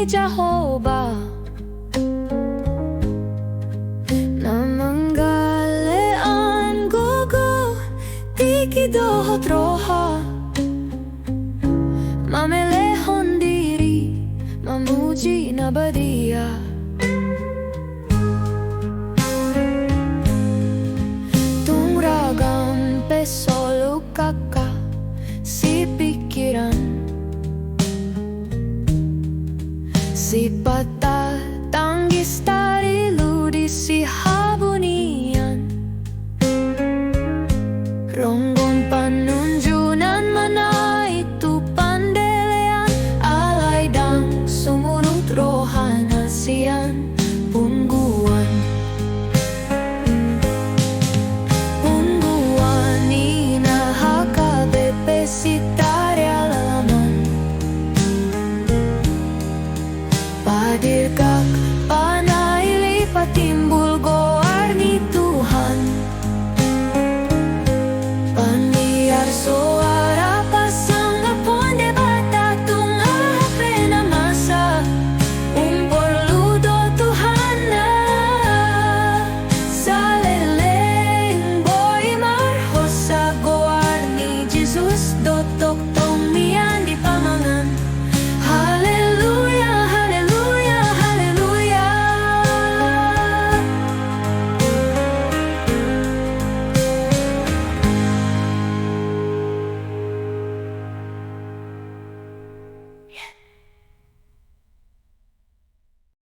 Jehovah namanggalean gugu tikidoho troha mamelehon diri mamuji na badia tungragam pesolo kaka si pikiran si patatanggis tariludi si habunian ronggon panunjunan manay tu pandelean alaydang sumunod rohana siyan Punguan Punguan ina HKBP Sitarealaman Padirkak panailipat timbul goar ni Tuhan Paniar suara pasang apon de Batak tung ahapre na masa umporludo Tuhan na sa leleng boy marhos sa goar ni Jesus dotok